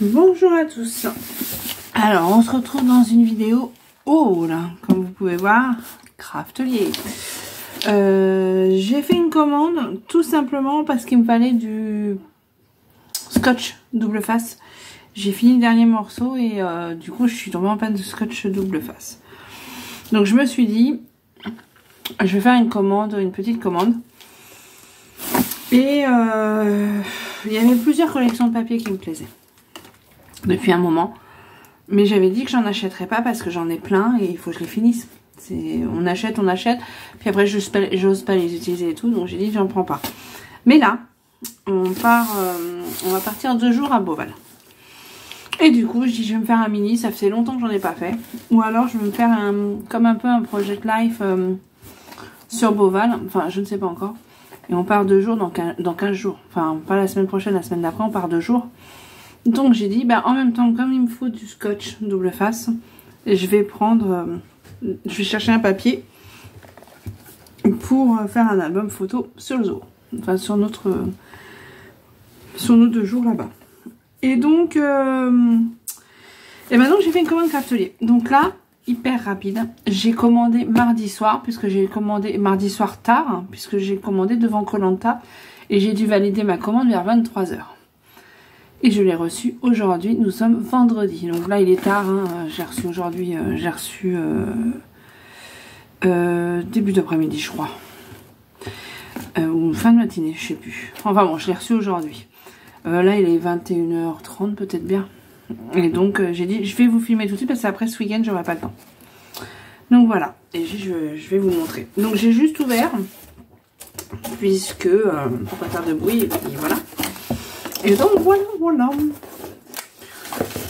Bonjour à tous. Alors on se retrouve dans une vidéo haul, comme vous pouvez voir, Craftelier. J'ai fait une commande tout simplement parce qu'il me fallait du scotch double face. J'ai fini le dernier morceau et du coup je suis tombée en panne de scotch double face. Donc je me suis dit, je vais faire une commande, une petite commande. Et il y avait plusieurs collections de papier qui me plaisaient depuis un moment, mais j'avais dit que j'en achèterais pas parce que j'en ai plein et il faut que je les finisse. On achète, puis après j'ose pas les utiliser et tout, donc j'ai dit j'en prends pas. Mais là, on va partir 2 jours à Beauval. Et du coup, je dis je vais me faire un mini, ça fait longtemps que j'en ai pas fait. Ou alors je vais me faire comme un peu un Project Life sur Beauval, enfin je ne sais pas encore. Et on part 2 jours dans 15 jours. Enfin, pas la semaine prochaine, la semaine d'après, on part 2 jours. Donc j'ai dit, bah, en même temps, comme il me faut du scotch double face, je vais chercher un papier pour faire un album photo sur le zoo. Enfin, sur nos 2 jours là-bas. Et donc, maintenant j'ai fait une commande Craftelier. Donc là, hyper rapide. J'ai commandé mardi soir, puisque j'ai commandé mardi soir tard, puisque j'ai commandé devant Koh-Lanta et j'ai dû valider ma commande vers 23 h. Et je l'ai reçu aujourd'hui, nous sommes vendredi. Donc là il est tard, hein. J'ai reçu aujourd'hui, début d'après-midi je crois. Ou fin de matinée, je sais plus. Enfin bon, je l'ai reçu aujourd'hui. Là il est 21 h 30 peut-être bien. Et donc j'ai dit je vais vous filmer tout de suite parce qu'après ce week-end j'aurai pas le temps. Donc voilà, et je vais vous montrer. Donc j'ai juste ouvert, puisque pour pas faire de bruit, et puis voilà. Et donc voilà.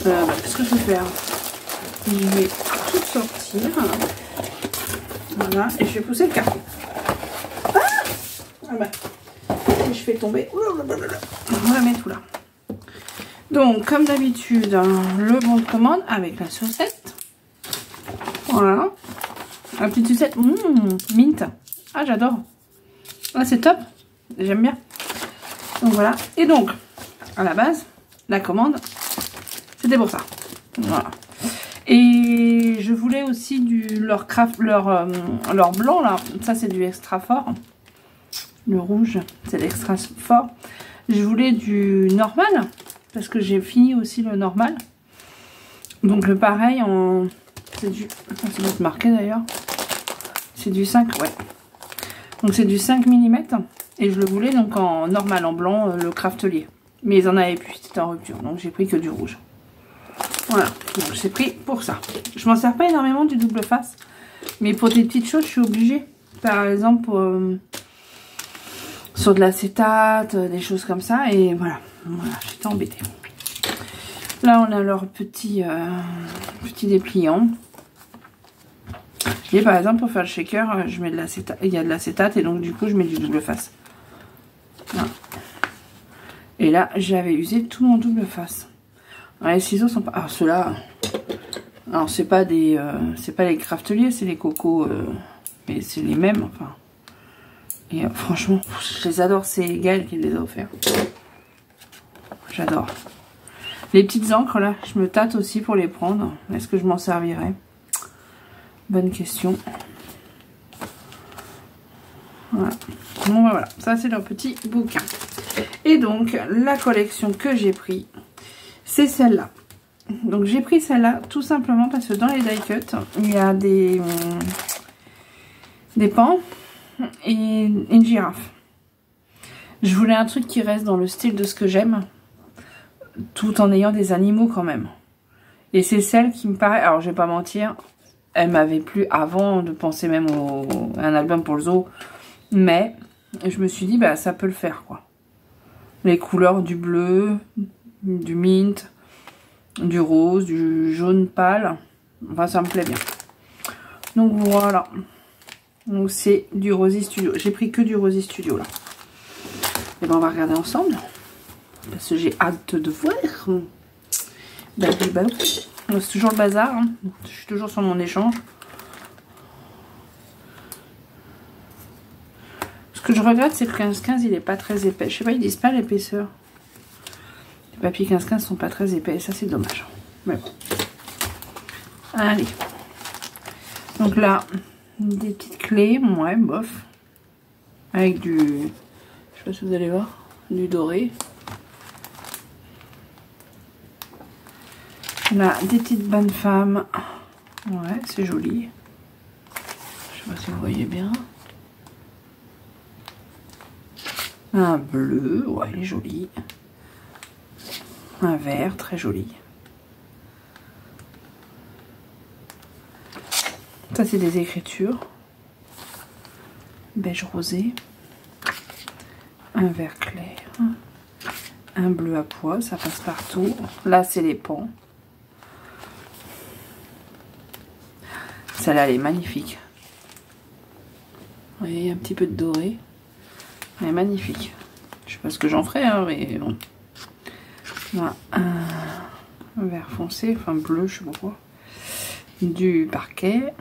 Qu'est-ce que je vais faire? Je vais tout sortir. Voilà, et je vais pousser le carton. Et je fais tomber. On la met tout là. Donc, comme d'habitude, le bon de commande avec la saucette. Voilà. La petite sucette. Mint. Ah, j'adore. Ah, c'est top. J'aime bien. Donc, voilà. Et donc, à la base, la commande, c'était pour ça. Voilà. Et je voulais aussi leur blanc, là. Ça, c'est du extra fort. Le rouge, c'est l'extra fort. Je voulais du normal. Parce que j'ai fini aussi le normal. Donc le pareil en... C'est du... Ça doit être marqué d'ailleurs. C'est du 5, ouais. Donc c'est du 5 mm. Et je le voulais donc en normal, en blanc, le Craftelier. Mais ils en avaient plus, c'était en rupture. Donc j'ai pris que du rouge. Voilà. Donc j'ai pris pour ça. Je m'en sers pas énormément du double face. Mais pour des petites choses, je suis obligée. Par exemple, sur de l'acétate, des choses comme ça. Et voilà. Voilà, j'étais embêtée. Là, on a leur petit dépliant. Et par exemple, pour faire le shaker, je mets de l'acétate. Il y a de l'acétate et donc du coup, je mets du double face. Voilà. Et là, j'avais usé tout mon double face. Alors, les ciseaux sont pas. Alors ceux-là, alors c'est pas des, c'est pas les Craftelier, c'est les cocos, mais c'est les mêmes. Enfin. Et franchement, je les adore. C'est Gaël qui les a offerts. J'adore. Les petites encres là, je me tâte aussi pour les prendre. Est-ce que je m'en servirai? Bonne question. Voilà. Bon voilà, ça c'est leur petit bouquin. Et donc la collection que j'ai pris, c'est celle-là. Donc j'ai pris celle-là tout simplement parce que dans les die cut, il y a des pans et une girafe. Je voulais un truc qui reste dans le style de ce que j'aime, tout en ayant des animaux quand même. Et c'est celle qui me paraît, alors je vais pas mentir, elle m'avait plu avant de penser même à un album pour le zoo, mais je me suis dit bah ça peut le faire quoi. Les couleurs du bleu, du mint, du rose, du jaune pâle, enfin ça me plaît bien. Donc voilà, donc c'est du Rosy Studio, j'ai pris que du Rosy Studio là. Et ben on va regarder ensemble. Parce que j'ai hâte de voir. C'est toujours le bazar. Hein. Je suis toujours sur mon échange. Ce que je regrette, c'est que le 15-15, il n'est pas très épais. Je sais pas, ils disent pas l'épaisseur. Les papiers 15-15 sont pas très épais, ça c'est dommage. Mais bon. Allez. Donc là, des petites clés, ouais, bof. Avec du, je sais pas si vous allez voir, du doré. Là, des petites bonnes femmes. Ouais, c'est joli. Je sais pas si vous voyez bien. Un bleu, ouais, il est joli. Un vert, très joli. Ça, c'est des écritures. Beige rosé. Un vert clair. Un bleu à pois, ça passe partout. Là, c'est les pans. Celle-là, elle est magnifique. Vous voyez, un petit peu de doré. Elle est magnifique. Je sais pas ce que j'en ferai, hein, mais bon. Voilà, un vert foncé, enfin bleu, je sais pas quoi. Du parquet.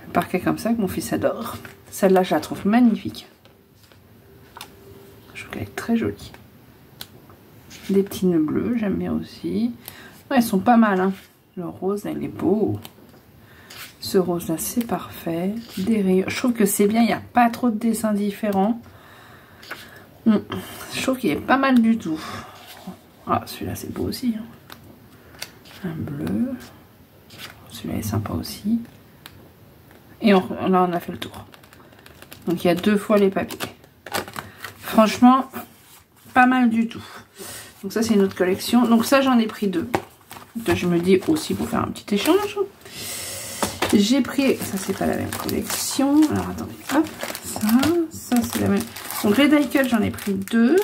Le parquet comme ça que mon fils adore. Celle-là, je la trouve magnifique. Je trouve qu'elle est très jolie. Des petits nœuds bleus, j'aime bien aussi. Ouais, elles sont pas mal, hein. Le rose, il est beau. Ce rose-là, c'est parfait. Des rayons. Je trouve que c'est bien, il n'y a pas trop de dessins différents. Je trouve qu'il est pas mal du tout. Ah, celui-là, c'est beau aussi. Hein. Un bleu. Celui-là est sympa aussi. Et là, on a fait le tour. Donc, il y a 2 fois les papiers. Franchement, pas mal du tout. Donc, ça, c'est une autre collection. Donc, ça, j'en ai pris 2. Donc, je me dis aussi pour faire un petit échange. J'ai pris... Ça, c'est pas la même collection. Alors, attendez. Hop. Ça, c'est la même. Donc, les die cut, j'en ai pris 2.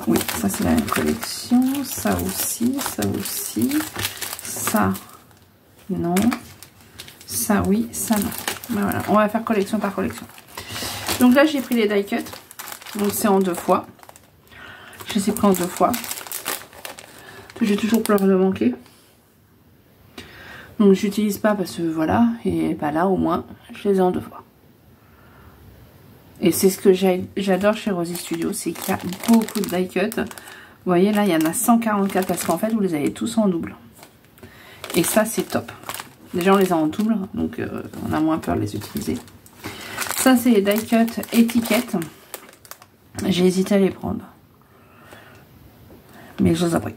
Oui, ça, c'est la même collection. Ça aussi, ça aussi. Ça, non. Ça, oui, ça, non. Ben voilà, on va faire collection par collection. Donc là, j'ai pris les die cut. Donc, c'est en 2 fois. Je les ai pris en 2 fois. J'ai toujours peur de manquer. Donc, j'utilise pas parce que voilà. Et bah là, au moins, je les ai en 2 fois. Et c'est ce que j'adore chez Rosy Studio, c'est qu'il y a beaucoup de die cut. Vous voyez, là, il y en a 144 parce qu'en fait, vous les avez tous en double. Et ça, c'est top. Déjà, on les a en double, donc on a moins peur de les utiliser. Ça, c'est les die cut étiquettes. J'ai hésité à les prendre. Mais je les ai pris.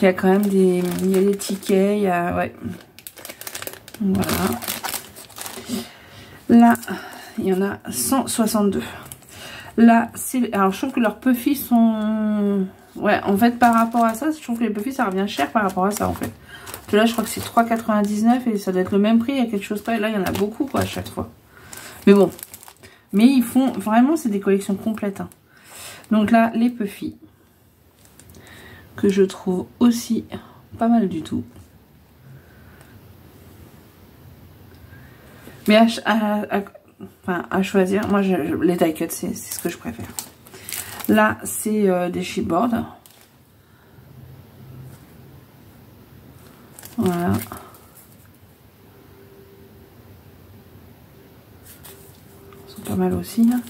Il y a quand même des... Il y a des tickets, il y a... Ouais. Voilà. Là, il y en a 162. Là, c'est... Alors, je trouve que leurs puffy sont... Ouais, en fait, par rapport à ça, je trouve que les puffy, ça revient cher par rapport à ça, en fait. Parce que là, je crois que c'est 3,99 et ça doit être le même prix. Il y a quelque chose près. Là, il y en a beaucoup, quoi, à chaque fois. Mais bon. Mais ils font... Vraiment, c'est des collections complètes. Hein. Donc là, les puffy. Que je trouve aussi pas mal du tout. Mais à choisir, moi les die cut c'est ce que je préfère. Là c'est des chipboards. Voilà. Ils sont pas mal aussi. Hein.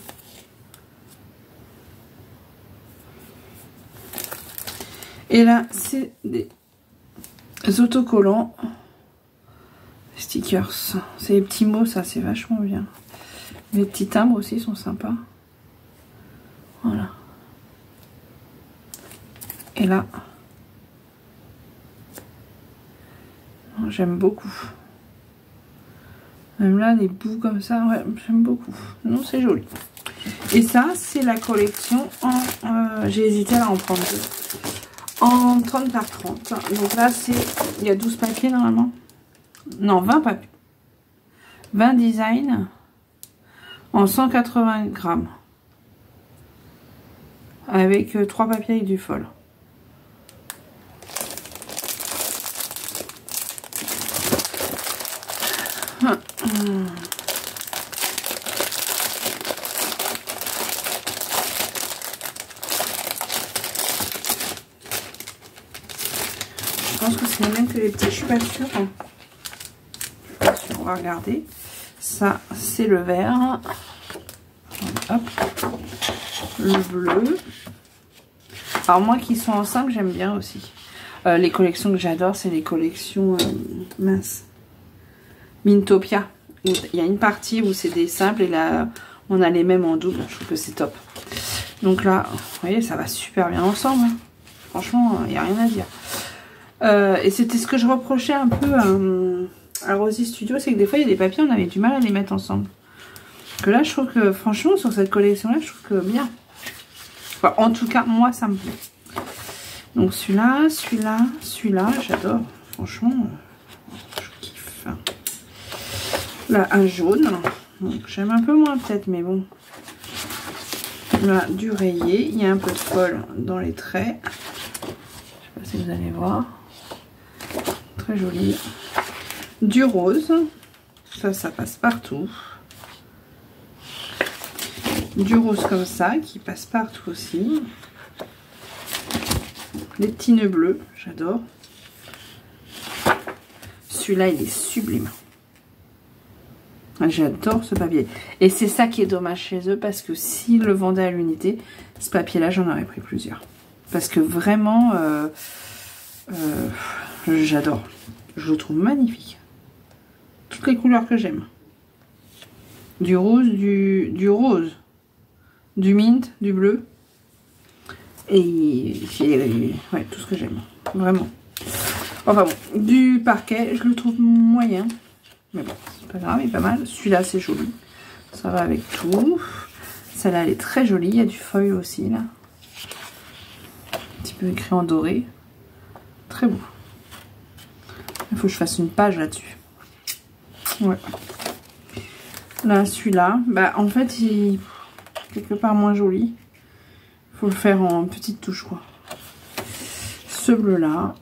Et là c'est des autocollants. Stickers, c'est les petits mots, ça c'est vachement bien. Les petits timbres aussi sont sympas. Voilà. Et là, j'aime beaucoup. Même là, des bouts comme ça, ouais, j'aime beaucoup. Non, c'est joli. Et ça, c'est la collection en... j'ai hésité à en prendre 2. En 30 par 30. Donc là, c'est... Il y a 12 papiers normalement. Non, 20 papiers. 20 designs en 180 grammes. Avec 3 papiers avec du fol. Je pense que c'est les mêmes que les petits, je suis pas sûre. On va regarder. Ça, c'est le vert. Hop. Le bleu. Alors moi qui sont en 5, j'aime bien aussi. Les collections que j'adore, c'est les collections mince. Mintopia. Il y a une partie où c'est des simples et là on a les mêmes en double. Je trouve que c'est top. Donc là, vous voyez, ça va super bien ensemble. Hein. Franchement, il n'y a rien à dire. Et c'était ce que je reprochais un peu à Rosy Studio, c'est que des fois il y a des papiers, on avait du mal à les mettre ensemble. Que là, je trouve que franchement, sur cette collection-là, je trouve que bien. Enfin, en tout cas, moi, ça me plaît. Donc celui-là, celui-là, celui-là, j'adore. Franchement, je kiffe. Là, un jaune. J'aime un peu moins peut-être, mais bon. Là, du rayé. Il y a un peu de fol dans les traits. Je sais pas si vous allez voir. Très joli. Du rose. Ça passe partout. Du rose comme ça, qui passe partout aussi. Les petits nœuds bleus, j'adore. Celui-là, il est sublime. J'adore ce papier. Et c'est ça qui est dommage chez eux, parce que s'ils le vendaient à l'unité, ce papier-là, j'en aurais pris plusieurs. Parce que vraiment, j'adore. Je le trouve magnifique. Toutes les couleurs que j'aime. Du rose, du rose, du mint, du bleu. Et ouais, tout ce que j'aime. Vraiment. Enfin bon, du parquet, je le trouve moyen. Mais bon, c'est pas grave, il est pas mal. Celui-là, c'est joli. Ça va avec tout. Celle-là, elle est très jolie. Il y a du foil aussi, là. Un petit peu écrit en doré. Très beau. Il faut que je fasse une page là-dessus. Ouais. Là, celui-là, bah, en fait, il est quelque part moins joli. Il faut le faire en petite touche, quoi. Ce bleu-là.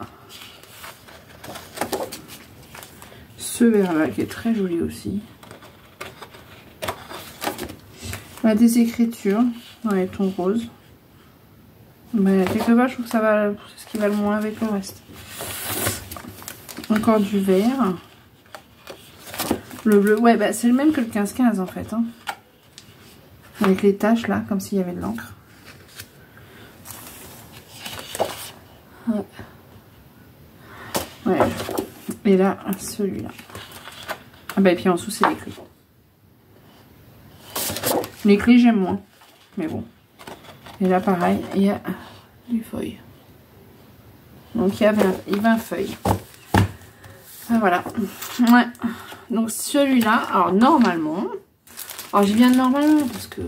Ce vert-là, qui est très joli aussi. Là, des écritures dans les tons roses. Mais quelque part, je trouve que ça va, c'est ce qui va le moins avec le reste. Encore du vert. Le bleu, ouais, bah, c'est le même que le 15-15 en fait. Hein. Avec les taches là, comme s'il y avait de l'encre. Ouais. Ouais. Et là, celui-là. Ah bah, et puis en dessous, c'est les clés. Les clés, j'aime moins. Mais bon. Et là, pareil, il y a du feuille. Donc, il y a 20 feuilles. Ah, voilà. Ouais. Donc, celui-là, alors normalement, alors j'y viens de normalement parce que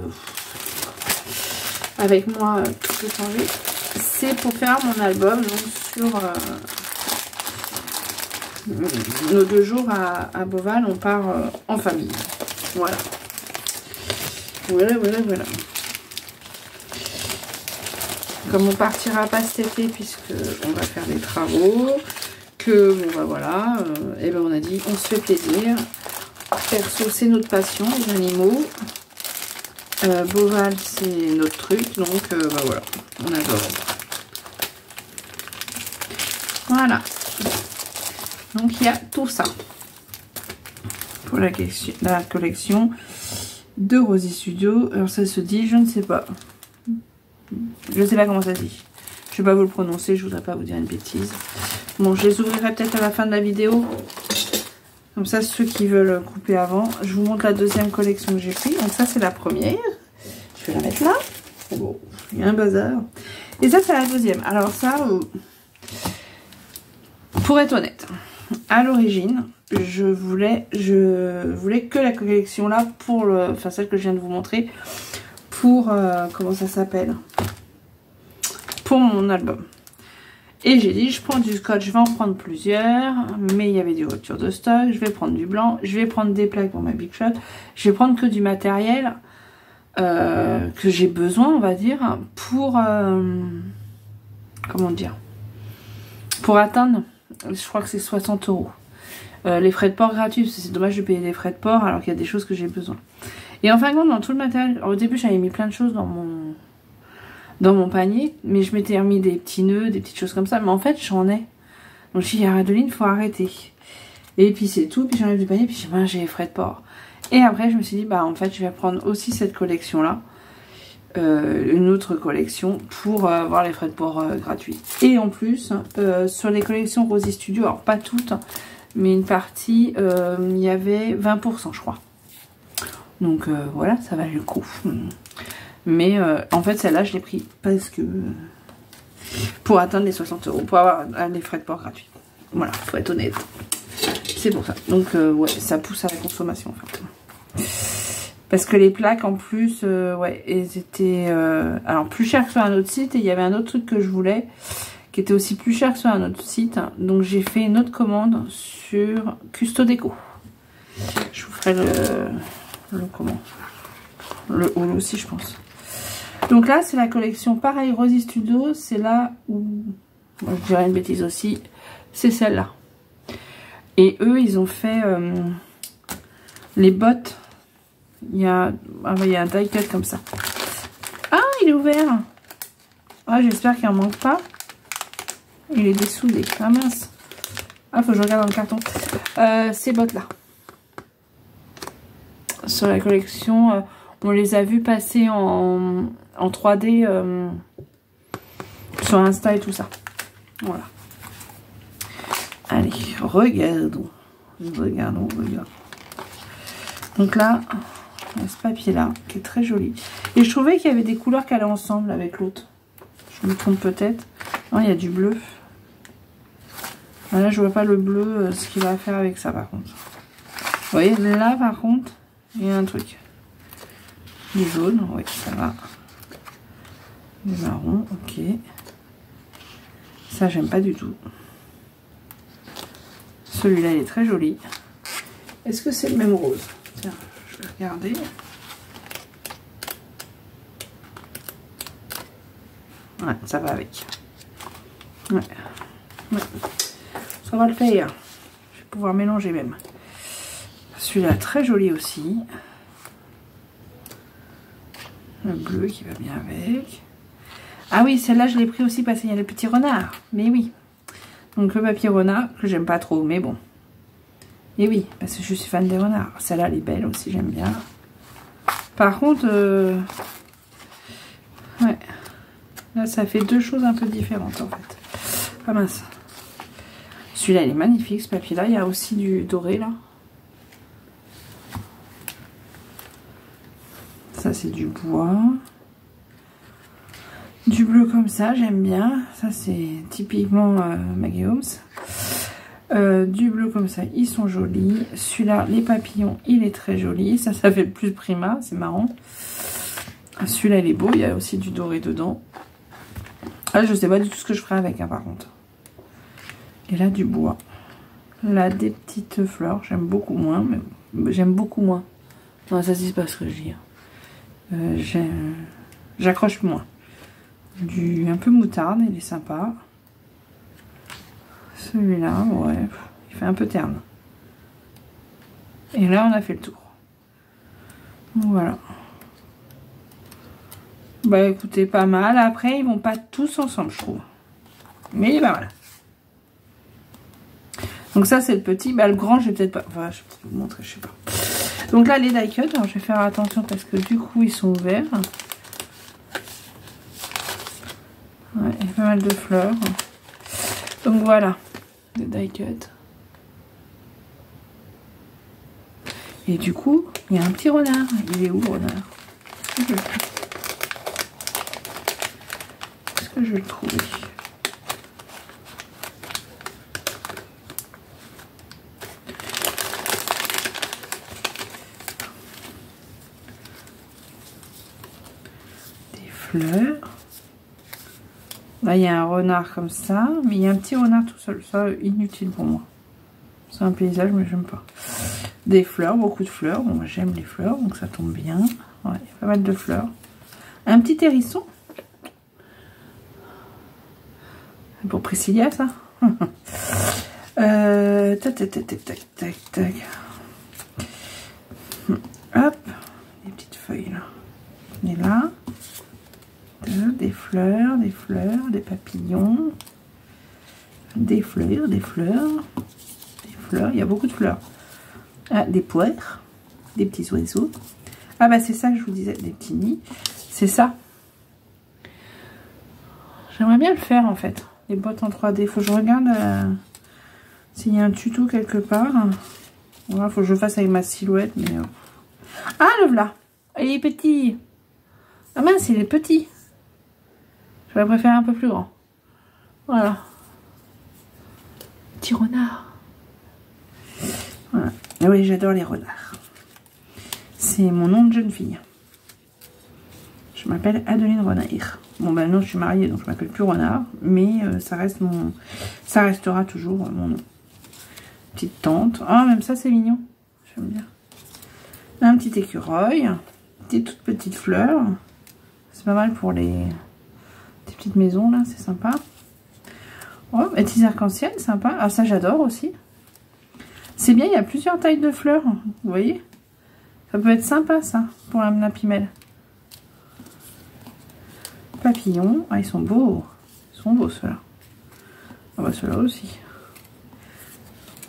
avec moi, tout peut changer. C'est pour faire mon album donc, sur nos 2 jours à Beauval. On part en famille. Voilà. Voilà. Comme on partira pas cet été puisque on va faire des travaux, que bon bah voilà, et ben on a dit on se fait plaisir. Perso c'est notre passion, les animaux. Beauval c'est notre truc, donc bah voilà, on adore. Voilà. Donc il y a tout ça pour la collection de Rosy Studio. Alors ça se dit, je ne sais pas. Je sais pas comment ça se dit. Je vais pas vous le prononcer, je voudrais pas vous dire une bêtise. Bon, je les ouvrirai peut-être à la fin de la vidéo. Comme ça, ceux qui veulent couper avant. Je vous montre la deuxième collection que j'ai pris. Donc ça, c'est la première. Je vais la mettre là. Bon, il y a un bazar. Et ça, c'est la deuxième. Alors ça, pour être honnête, à l'origine, je voulais que la collection là pour enfin celle que je viens de vous montrer, pour comment ça s'appelle, pour mon album. Et j'ai dit, je prends du scotch, je vais en prendre plusieurs, mais il y avait des ruptures de stock, je vais prendre du blanc, je vais prendre des plaques pour ma Big Shot, je vais prendre que du matériel que j'ai besoin, on va dire, pour, comment dire, pour atteindre, je crois que c'est 60 €. Les frais de port gratuits, c'est dommage de payer des frais de port alors qu'il y a des choses que j'ai besoin. Et en fin de compte, dans tout le matériel, au début j'avais mis plein de choses dans mon panier, mais je m'étais remis des petits nœuds, des petites choses comme ça, mais en fait j'en ai. Donc j'ai dit à Adeline, il faut arrêter. Et puis c'est tout, puis j'enlève du panier, puis j'ai les frais de port. Et après je me suis dit, bah en fait je vais prendre aussi cette collection là, une autre collection pour avoir les frais de port gratuits. Et en plus, sur les collections Rosy Studio, alors pas toutes, mais une partie, il y avait 20% je crois. Donc voilà, ça valait le coup. Mais en fait, celle-là, je l'ai pris parce que pour atteindre les 60 €, pour avoir les frais de port gratuits. Voilà, faut être honnête. C'est pour ça. Donc ouais, ça pousse à la consommation en fait. Parce que les plaques en plus, ouais, elles étaient alors plus chères que sur un autre site. Et il y avait un autre truc que je voulais qui était aussi plus cher que sur un autre site. Donc j'ai fait une autre commande sur Custo Déco. Je vous ferai le haul aussi, je pense. Donc là, c'est la collection pareil Rosy Studio. C'est là où, moi, je dirais une bêtise aussi, c'est celle-là. Et eux, ils ont fait les bottes. Il y a un die cut comme ça. Ah, il est ouvert. Ah, j'espère qu'il n'en manque pas. Il est dessoudé. Ah mince. Ah, faut que je regarde dans le carton. Ces bottes-là. Sur la collection, on les a vues passer en 3D sur Insta et tout ça. Voilà. Allez, regardons. Regardons. Donc là, il y a ce papier-là qui est très joli. Et je trouvais qu'il y avait des couleurs qui allaient ensemble avec l'autre. Je me trompe peut-être. Non, il y a du bleu. Là, je vois pas le bleu, ce qu'il va faire avec ça par contre. Vous voyez, là par contre, il y a un truc. Du jaune, oui, ça va. Du marron, ok. Ça, j'aime pas du tout. Celui-là, il est très joli. Est-ce que c'est le même rose? Tiens, je vais regarder. Ouais, ça va avec. Ouais. Ça va le faire. Je vais pouvoir mélanger même. Celui-là, très joli aussi. Le bleu qui va bien avec. Ah oui, celle-là, je l'ai pris aussi parce qu'il y a le petit renard. Mais oui. Donc le papier renard, que j'aime pas trop, mais bon. Et oui, parce que je suis fan des renards. Celle-là, elle est belle aussi, j'aime bien. Par contre, ouais. Là, ça fait deux choses un peu différentes, en fait. Ah mince. Celui-là, il est magnifique, ce papier-là. Il y a aussi du doré, là. Ça, c'est du bois. Du bleu comme ça, j'aime bien. Ça, c'est typiquement Maggie Holmes. Du bleu comme ça, ils sont jolis. Celui-là, les papillons, il est très joli. Ça fait le plus Prima, c'est marrant. Celui-là, il est beau. Il y a aussi du doré dedans. Ah, je sais pas du tout ce que je ferai avec, hein, par contre. Et là, du bois. Là, des petites fleurs. J'aime beaucoup moins, mais j'aime beaucoup moins. Non, ça, c'est pas ce que je dis. J'accroche moins. Un peu moutarde, il est sympa. Celui-là, ouais, il fait un peu terne. Et là, on a fait le tour. Voilà. Bah écoutez, pas mal. Après, ils vont pas tous ensemble, je trouve. Mais bah voilà. Donc ça, c'est le petit. Bah le grand, je vais peut-être pas... Enfin, je vais vous montrer, je sais pas. Donc là, les die cut, alors je vais faire attention parce que du coup, ils sont ouverts. Ouais, il y a pas mal de fleurs. Donc voilà, les die cut. Et du coup, il y a un petit renard. Il est où, le renard? Est-ce que je vais le trouver? Des fleurs. Là, il y a un renard comme ça, mais il y a un petit renard tout seul. Ça, inutile pour moi. C'est un paysage, mais j'aime pas. Des fleurs, beaucoup de fleurs. Bon, moi, j'aime les fleurs, donc ça tombe bien. Ouais, il y a pas mal de fleurs. Un petit hérisson. C'est pour Priscilla, ça. Tac, tac, tac, tac, tac, tac. Hop. Des petites feuilles, là. Et là. Des fleurs, des papillons, des fleurs, il y a beaucoup de fleurs. Ah, des poires, des petits oiseaux. Ah bah c'est ça que je vous disais, des petits nids. C'est ça, J'aimerais bien le faire en fait. Les boîtes en 3D. Faut que je regarde s'il y a un tuto quelque part. Voilà, faut que je le fasse avec ma silhouette. Mais ah, le voilà. Il est petit. Ah mince, il est petit. Je vais préférer un peu plus grand. Voilà. Petit renard. Voilà. Et oui, j'adore les renards. C'est mon nom de jeune fille. Je m'appelle Adeline Renard. Bon, ben non, je suis mariée, donc je m'appelle plus Renard. Mais ça restera toujours mon nom. Petite tante. Ah, même ça, c'est mignon. J'aime bien. Un petit écureuil. Des toutes petites fleurs. C'est pas mal pour les petites maisons, là. C'est sympa. Oh, des petits arcs-en-ciel, sympa. Ah, ça, j'adore aussi. C'est bien, il y a plusieurs tailles de fleurs. Vous voyez? Ça peut être sympa, ça, pour un lapimel. Papillons. Ah, ils sont beaux. Ils sont beaux, ceux-là. Ah, bah, ceux-là aussi.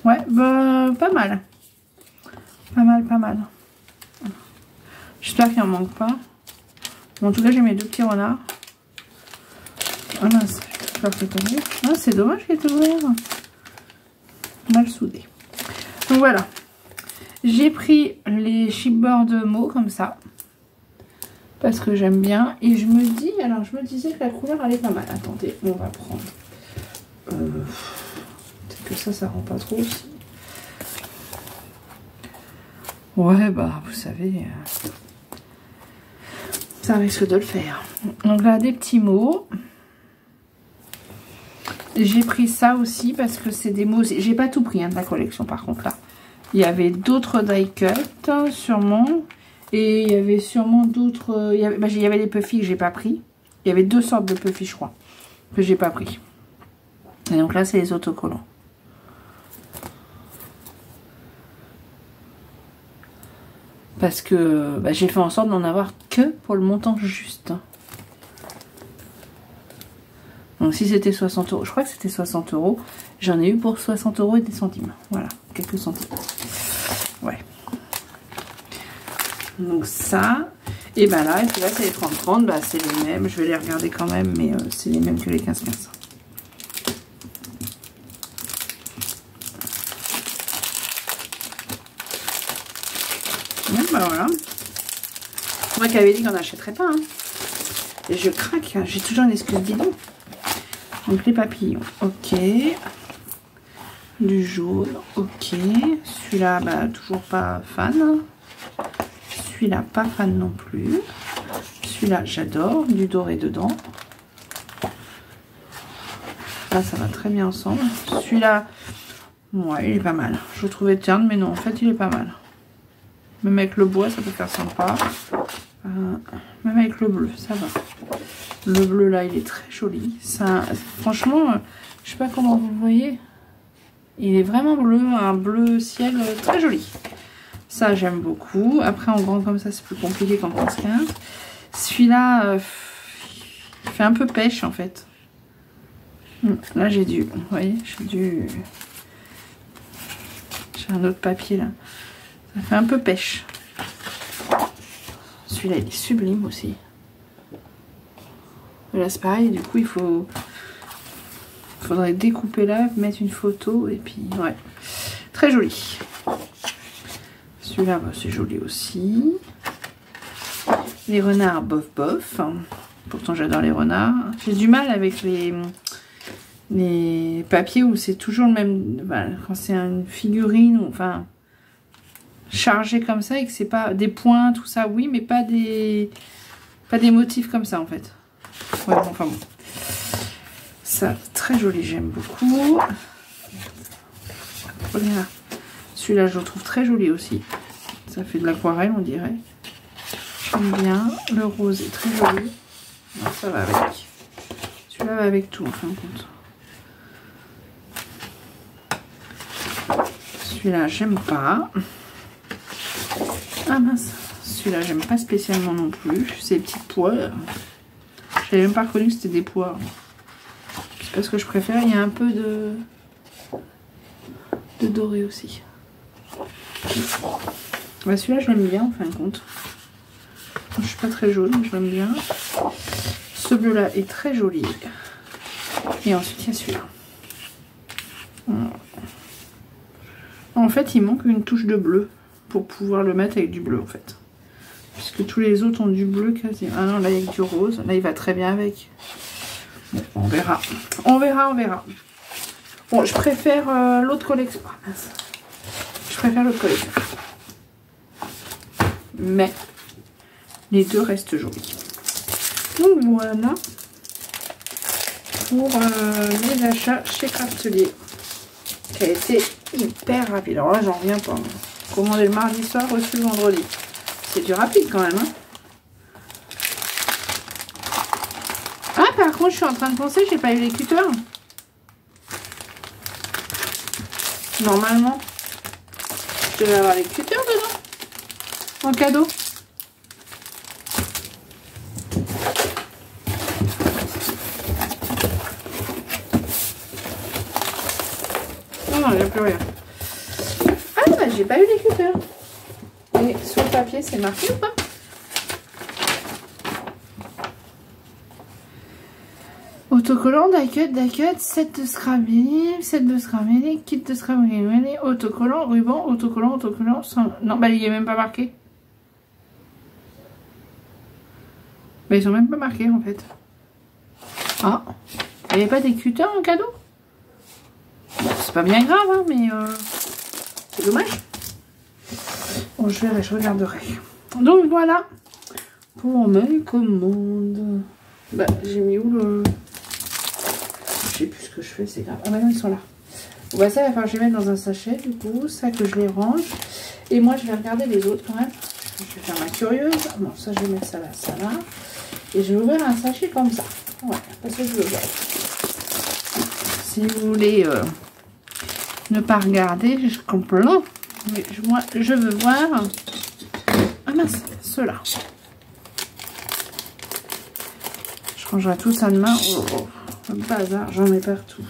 Ouais, bah, pas mal. Pas mal, pas mal. J'espère qu'il n'en manque pas. Bon, en tout cas, j'ai mes deux petits renards. Ah mince, j'espère qu'il est tombé. Ah, c'est dommage qu'il est ouvert. Mal soudé. Donc voilà. J'ai pris les chipboard Mo comme ça. Parce que j'aime bien. Et je me dis, alors je me disais que la couleur elle est pas mal. Attendez, on va prendre. Peut-être que ça rend pas trop aussi. Ouais, bah, vous savez, ça risque de le faire. Donc là, des petits mots. J'ai pris ça aussi parce que c'est des mots. J'ai pas tout pris hein, de la collection, par contre, là. Il y avait d'autres die cut, sûrement. Et il y avait sûrement d'autres... il y avait les puffy que j'ai pas pris. Il y avait deux sortes de puffy, je crois, que j'ai pas pris. Et donc là, c'est les autocollants. Parce que j'ai fait en sorte d'en avoir que pour le montant juste. Donc si c'était 60 €, je crois que c'était 60 €, j'en ai eu pour 60 € et des centimes. Voilà, quelques centimes. Ouais. Donc ça, et ben là, et puis là c'est les 30-30, bah c'est les mêmes, je vais les regarder quand même, mais c'est les mêmes que les 15-15. Bah voilà. Moi qui avais dit qu'on n'achèterait pas. Hein. Et je craque, j'ai toujours une excuse bidon. Donc les papillons, ok. Du jaune, ok. Celui-là, bah toujours pas fan. Celui-là, pas fan non plus. Celui-là, j'adore. Du doré dedans. Là, ça va très bien ensemble. Celui-là, ouais, il est pas mal. Je le trouvais terne, mais non, en fait, il est pas mal. Même avec le bois, ça peut faire sympa. Même avec le bleu, ça va. Le bleu, là, il est très joli. Ça, franchement, je sais pas comment vous le voyez. Il est vraiment bleu, un bleu ciel très joli. Ça, j'aime beaucoup. Après, en grand comme ça, c'est plus compliqué qu'en 15-15. Celui-là, il fait un peu pêche, en fait. Là, j'ai du... Vous voyez, j'ai un autre papier, là. Ça fait un peu pêche. Celui-là, il est sublime aussi. Là, c'est pareil. Du coup, il faudrait découper là, mettre une photo. Et puis, ouais. Très joli. Celui-là, bah, c'est joli aussi. Les renards, bof, bof. Pourtant, j'adore les renards. J'ai du mal avec les papiers où c'est toujours le même... Bah, quand c'est une figurine, ou, enfin... chargé comme ça et que c'est pas des points, tout ça, oui, mais pas des motifs comme ça en fait. Ouais, bon, enfin bon. Ça, très joli, j'aime beaucoup. Voilà. Celui-là, je le trouve très joli aussi. Ça fait de l'aquarelle, on dirait. J'aime bien. Le rose est très joli. Non, ça va avec. Celui-là va avec tout, en fin de compte. Celui-là, j'aime pas. Ah mince, celui-là j'aime pas spécialement non plus. Ces petites pois, j'avais même pas reconnu que c'était des pois. C'est parce que je préfère, il y a un peu de doré aussi. Bah, celui-là je l'aime bien en fin de compte. Je suis pas très jaune, mais je l'aime bien. Ce bleu là est très joli. Et ensuite, il y a celui-là. En fait, il manque une touche de bleu pour pouvoir le mettre avec du bleu, en fait. Puisque tous les autres ont du bleu quasi. Ah non, là, il y a du rose. Là, il va très bien avec. Bon, on verra. On verra, on verra. Bon, je préfère l'autre collection. Oh, mince. Je préfère l'autre collection. Mais les deux restent jolis. Donc voilà pour les achats chez Craftelier, qui a été hyper rapide. Alors là, j'en reviens pas. Commandé le mardi soir, reçu le vendredi. C'est du rapide quand même. Hein. Ah, par contre, je suis en train de penser, j'ai pas eu les cutters. Normalement, je devais avoir les cutters dedans. En cadeau. Non, il n'y a plus rien. Ah, bah, j'ai pas eu les cutters. Et sur le papier, c'est marqué ou pas? Autocollant, die-cut, set de scrabble, kit de scrabble, autocollant, ruban, autocollant, sans... Non, bah, il n'y est même pas marqué. Bah, ils sont même pas marqués, en fait. Ah, il n'y avait pas des cutters en cadeau? Bon, c'est pas bien grave, hein, mais c'est dommage. Bon, je verrai, je regarderai. Donc voilà pour mes commandes. Bah, j'ai mis où le... Je sais plus ce que je fais, c'est grave. Ah bah non, ils sont là. Bon, bah ça, il va falloir que je les mette dans un sachet, du coup. Ça, que je les range. Et moi, je vais regarder les autres quand même. Je vais faire ma curieuse. Bon, ça, je vais mettre ça là, ça là. Et je vais ouvrir un sachet comme ça. Ouais, parce que je veux voir. Si vous voulez ne pas regarder, je comprends. Mais moi, je veux voir. Ah mince, ceux-là. Je rangerai tout ça demain. Oh, oh, le bazar, j'en mets partout.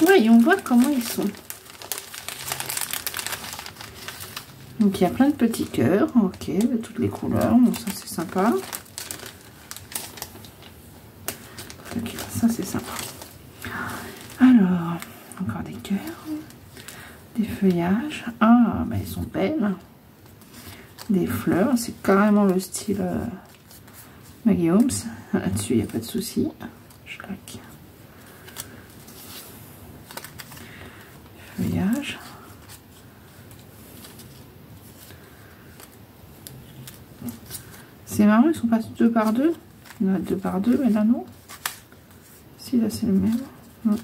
Voyons voir comment ils sont. Donc il y a plein de petits cœurs, ok, de toutes les couleurs. Bon, ça c'est sympa. Ok, ça c'est sympa. Alors, encore des cœurs, des feuillages. Ah, bah ils sont belles. Des fleurs, c'est carrément le style Maggie Holmes. Là-dessus, il n'y a pas de souci. Je claque. Feuillage. C'est marrant, ils sont pas 2 par 2. Il y en a 2 par 2, mais là non. Si, là c'est le même. Non.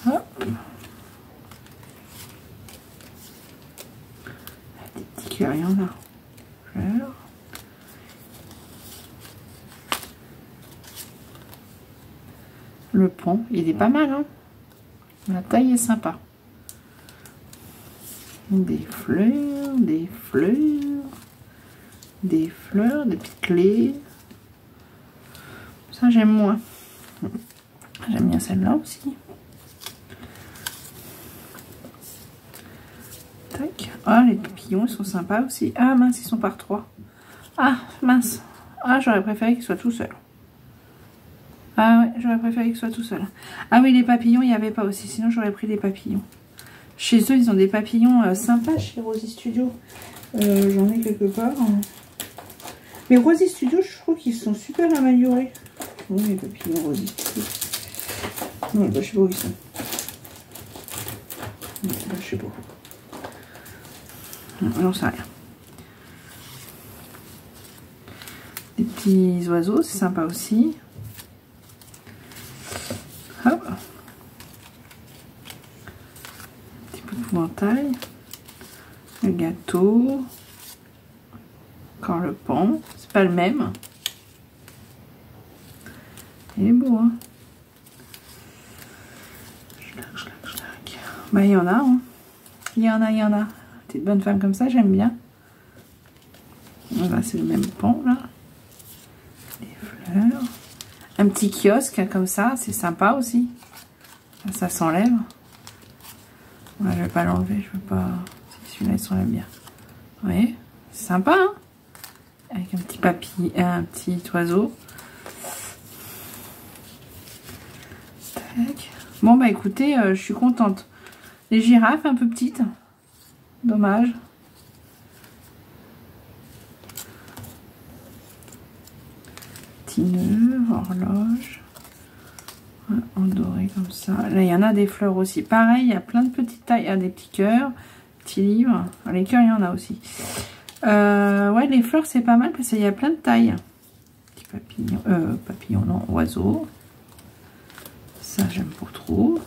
Hop. Des petits cœurs, il y en a. Fleurs. Le pont, il est pas mal, hein. La taille est sympa. Des fleurs, des fleurs, des fleurs, des petites clés. Ça, j'aime moins. J'aime bien celle-là aussi. Tac. Ah, les papillons, ils sont sympas aussi. Ah, mince, ils sont par 3. Ah, mince. Ah, j'aurais préféré qu'ils soient tout seuls. Ah ouais, j'aurais préféré qu'ils soient tout seuls. Ah oui, les papillons, il n'y avait pas aussi. Sinon, j'aurais pris des papillons. Chez eux, ils ont des papillons sympas chez Rosy Studio. J'en ai quelque part. Mais Rosy Studio, je trouve qu'ils sont super améliorés. Oui, les papillons Rosy Studio. Non, bah, je sais pas où ils sont. Non, bah, je sais pas. Non, j'en sais rien. Des petits oiseaux, c'est sympa aussi. Hop. Petit peu d'épouvantail. Le gâteau. Encore le pont. C'est pas le même. Il est beau, hein. Bah, il y en a, hein. Il y en a, il y en a. Petite bonne femme comme ça, j'aime bien. Voilà, c'est le même pont, là. Des fleurs. Un petit kiosque comme ça, c'est sympa aussi. Ça s'enlève. Ouais, je vais pas l'enlever, je veux pas. celui-là, ils sont là bien. Ouais, c'est sympa, hein, avec un petit papy, un petit oiseau. Tac. Bon, bah écoutez, je suis contente. Les girafes, un peu petites. Dommage. Petit nœud, horloge. En doré comme ça. Là, il y en a des fleurs aussi. Pareil, il y a plein de petites tailles. Il y a des petits cœurs, petits livres. Les cœurs, il y en a aussi. Ouais, les fleurs, c'est pas mal parce qu'il y a plein de tailles. Petit papillon. Papillon, non, oiseau. Ça, j'aime pas trop.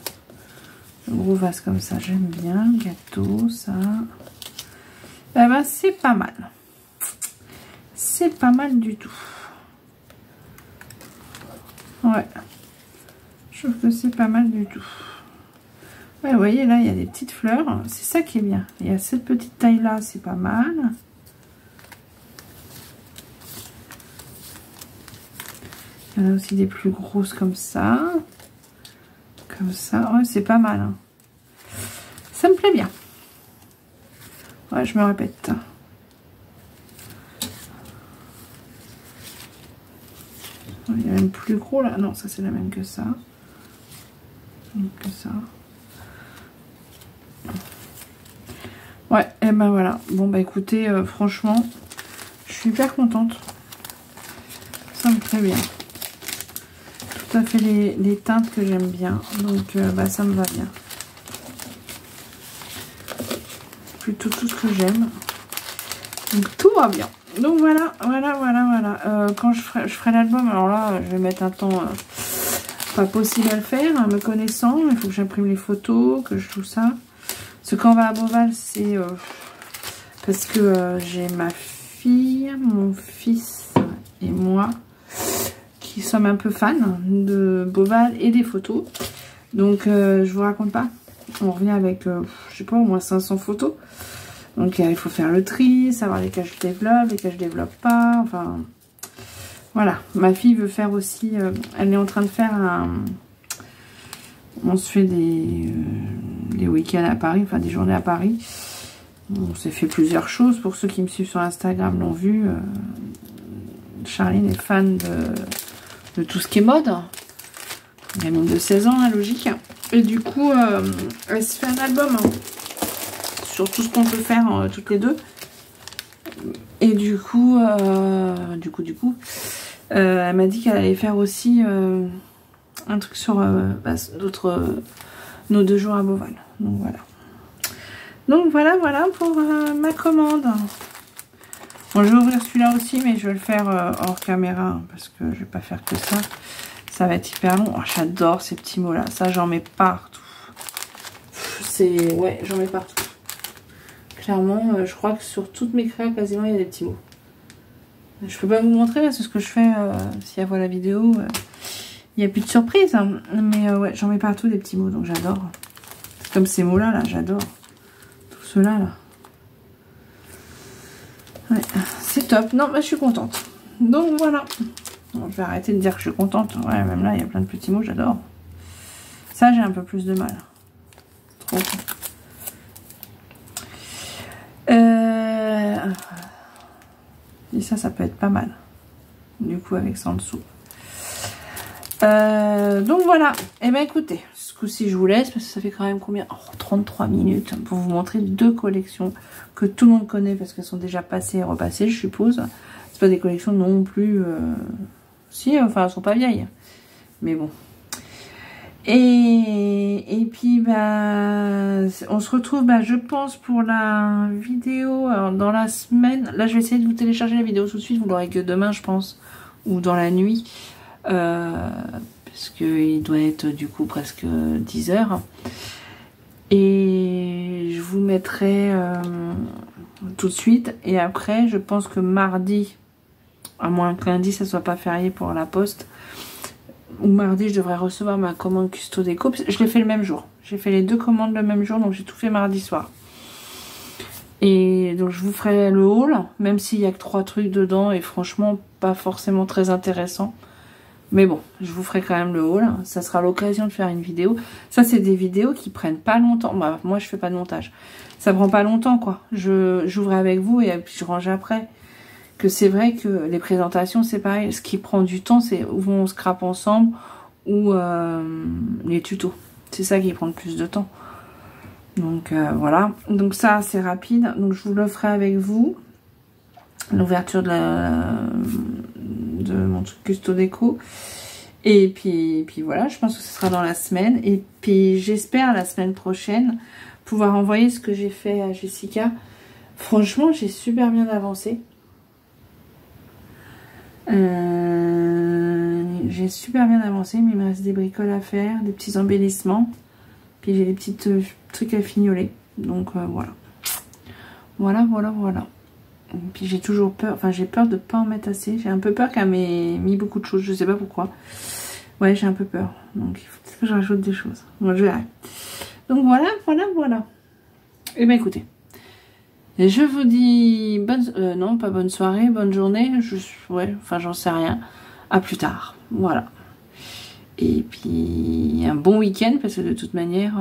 Le gros vase comme ça, j'aime bien. Gâteau, ça. Eh ben, c'est pas mal. C'est pas mal du tout. Ouais. Je trouve que c'est pas mal du tout. Ouais, vous voyez, là, il y a des petites fleurs. C'est ça qui est bien. Il y a cette petite taille-là, c'est pas mal. Il y en a aussi des plus grosses comme ça. Comme ça. Ouais, c'est pas mal. Hein. Ça me plaît bien. Ouais, je me répète. Il y a même plus gros là. Non, ça c'est la même que ça. Que ça. Ouais, et ben voilà. Bon bah écoutez, franchement, je suis hyper contente. Ça me plaît bien. Tout à fait les teintes que j'aime bien. Donc bah ça me va bien. Plutôt tout ce que j'aime. Donc tout va bien. Donc voilà. Quand je ferai l'album, alors là, je vais mettre un temps pas possible à le faire, hein, me connaissant. Il faut que j'imprime les photos, que je tout ça. Ce qu'on va à Beauval, c'est parce que j'ai ma fille, mon fils et moi qui sommes un peu fans de Beauval et des photos. Donc je vous raconte pas. On revient avec, je sais pas, au moins 500 photos. Donc il faut faire le tri, savoir lesquelles je développe, lesquelles je développe pas. Enfin, voilà. Ma fille veut faire aussi, elle est en train de faire un... On se fait des week-ends à Paris, enfin des journées à Paris. On s'est fait plusieurs choses. Pour ceux qui me suivent sur Instagram l'ont vu. Charline est fan de tout ce qui est mode. Gamine de 16 ans, hein, logique. Et du coup, elle se fait un album hein, sur tout ce qu'on peut faire toutes les deux. Et du coup, elle m'a dit qu'elle allait faire aussi un truc sur nos 2 jours à Beauval. Donc voilà. Donc voilà pour ma commande. Bon, je vais ouvrir celui-là aussi, mais je vais le faire hors caméra hein, parce que je vais pas faire que ça. Ça va être hyper long. Oh, j'adore ces petits mots là. Ça, j'en mets partout. Ouais, j'en mets partout. Clairement, je crois que sur toutes mes créas, quasiment, il y a des petits mots. Je peux pas vous montrer parce que ce que je fais, si elle voit la vidéo, il n'y a plus de surprise. Hein. Mais ouais, j'en mets partout des petits mots, donc j'adore. Comme ces mots-là, là, j'adore. Tout cela, là. Ouais, c'est top. Non, bah, je suis contente. Donc voilà. Bon, je vais arrêter de dire que je suis contente. Ouais, même là, il y a plein de petits mots, j'adore. Ça, j'ai un peu plus de mal. Trop cool. Et ça peut être pas mal. Du coup, avec ça en dessous. Donc voilà. Et ben écoutez, ce coup-ci, je vous laisse parce que ça fait quand même combien 33 minutes pour vous montrer 2 collections que tout le monde connaît parce qu'elles sont déjà passées et repassées, je suppose. C'est pas des collections non plus... Si, enfin, elles sont pas vieilles. Mais bon. Et puis, bah, on se retrouve, bah, je pense, pour la vidéo dans la semaine. Là, je vais essayer de vous télécharger la vidéo tout de suite. Vous l'aurez que demain, je pense. Ou dans la nuit. Parce qu'il doit être, du coup, presque 10 h. Et je vous mettrai tout de suite. Et après, je pense que mardi... à moins que lundi ça soit pas férié pour la poste, ou mardi je devrais recevoir ma commande Custo Déco. Je l'ai fait le même jour, j'ai fait les 2 commandes le même jour, donc j'ai tout fait mardi soir. Et donc je vous ferai le haul, même s'il y a que 3 trucs dedans et franchement pas forcément très intéressant, Mais bon, je vous ferai quand même le haul. Ça sera l'occasion de faire une vidéo. Ça, c'est des vidéos qui prennent pas longtemps. Bah, moi, je fais pas de montage. Ça prend pas longtemps, quoi. J'ouvre avec vous et puis je range après. Que c'est vrai que les présentations, c'est pareil. Ce qui prend du temps, c'est où on scrape ensemble ou les tutos. C'est ça qui prend le plus de temps. Donc, voilà. Donc ça, c'est rapide. Donc, je vous le ferai avec vous. L'ouverture de mon truc Custo Déco. Et puis voilà, je pense que ce sera dans la semaine. Et puis j'espère la semaine prochaine pouvoir envoyer ce que j'ai fait à Jessica. Franchement, j'ai super bien avancé. J'ai super bien avancé, mais il me reste des bricoles à faire, des petits embellissements. Puis j'ai des petits trucs à fignoler. Donc voilà. Voilà. Et puis j'ai toujours peur, enfin j'ai peur de pas en mettre assez. J'ai un peu peur qu'elle m'ait mis beaucoup de choses, je sais pas pourquoi. Ouais, j'ai un peu peur. Donc il faut peut-être que je rajoute des choses. Bon, je verrai. Donc voilà. Et bien écoutez, je vous dis bonne, non pas bonne soirée, bonne journée. Ouais, enfin j'en sais rien. À plus tard. Voilà. Et puis un bon week-end parce que de toute manière,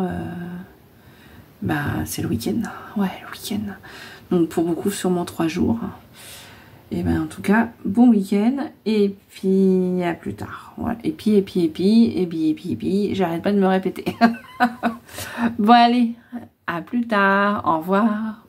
bah c'est le week-end. Ouais, le week-end. Donc pour beaucoup sûrement 3 jours. Et ben en tout cas, bon week-end. Et puis à plus tard. Voilà. Et puis, j'arrête pas de me répéter. Bon allez, à plus tard. Au revoir.